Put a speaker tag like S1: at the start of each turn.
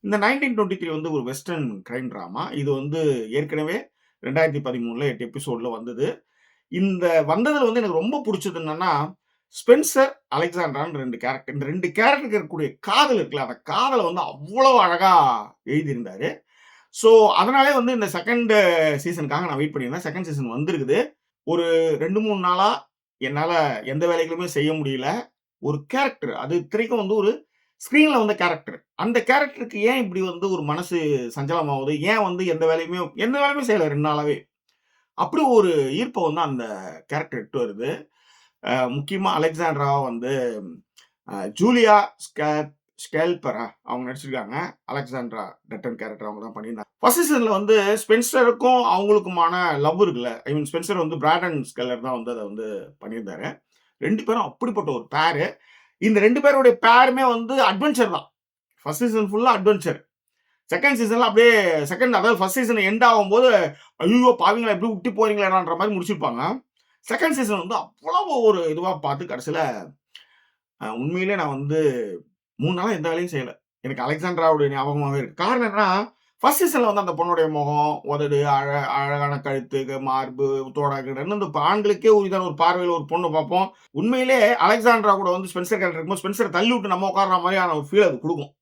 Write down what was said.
S1: இந்த 1923 வந்து ஒரு வெஸ்டர்ன் கிரைம் டிராமா. இது வந்து ஏற்கனவே 2013ல 8 எபிசோட்ல வந்தது. இந்த வந்ததுல வந்து எனக்கு ரொம்ப புடிச்சது என்னன்னா, ஸ்பென்சர், அலெக்சாண்ட்ரான்னு 2 கேரக்டர். இந்த 2 கேரக்டருக்கு இருக்கக்கூடிய காதல் இருக்குல்ல, அந்த காதல வந்து அவ்வளோ அழகா எழுதியிருந்தாரு. ஸோ, அதனாலே வந்து இந்த 2ண்ட் சீசனுக்காக நான் வெயிட் பண்ணியிருந்தேன். 2ண்ட் சீசன் வந்திருக்குது. ஒரு 2, 3 நாளா என்னால எந்த வேலைகளுமே செய்ய முடியல. ஒரு கேரக்டர் அது இத்தனைக்கும் வந்து ஒரு ஸ்க்ரீன்ல வந்த கேரக்டர். அந்த கேரக்டருக்கு ஏன் இப்படி வந்து ஒரு மனசு சஞ்சலமாவுது? ஏன் வந்து எந்த வேலையுமே செய்யல 2 நாளாவே. அப்படி ஒரு ஈர்ப்ப வந்து அந்த கேரக்டர் இட்டு வருது. முக்கியமா அலெக்சாண்ட்ராவ வந்து ஜூலியா ஸ்கேல்பரா அவங்க நடிச்சிருக்காங்க. அலெக்சாண்ட்ரா டட்டன் கேரக்டர் அவங்க தான் பண்ணியிருந்தாங்க. ஃபர்ஸ்ட் சீசன்ல வந்து ஸ்பென்சருக்கும் அவங்களுக்குமான லவ் இருக்குல்ல. ஐ மீன் ஸ்பென்சர் வந்து பிராண்டன் ஸ்கெல்லர் தான் வந்து அத வந்து பண்ணியிருந்தாரு. 2 பேரும் அப்படிப்பட்ட ஒரு பேரு. இந்த 2 பேருடைய பேருமே வந்து அட்வென்ச்சர் தான். ஃபர்ஸ்ட் சீசன் ஃபுல்லா அட்வென்ச்சர். 2ண்ட் சீசன்ல அப்படியே அதாவது ஃபர்ஸ்ட் சீசன் எண்ட் ஆகும்போது, "ஐய்யயோ! பாவிங்களா இப்படி விட்டு போறீங்களேடான்ற" மாரி முடிச்சிருப்பாங்க. 2ண்ட் சீசன் வந்து அவ்வளவு ஒரு இதுவா பார்த்து கடைசில உண்மையிலேயே நான் வந்து 3 நாளா எந்த வேலையும் செய்யல. எனக்கு அலெக்சாண்ட்ராவுடைய ஞாபகமாவே இருக்கு. காரணம் என்னன்னா, ஃபர்ஸ்ட் சீசன்ல வந்து அந்த பொண்ணுடைய முகம், உதடு, அழகான கழுத்து, மார்பு, தோடா கிடன்னு இந்த ஆண்களுக்கே உரித்தான ஒரு பார்வையில ஒரு பொண்ணு பார்ப்போம். உண்மையிலே அலெக்சாண்ட்ரா கூட வந்து ஸ்பென்சர் கேரக்டர் இருக்கும்போது, ஸ்பென்சர தள்ளி விட்டு நம்ம உட்கார்ற மாரியான ஒரு ஃபீல் அது குடுக்கும்.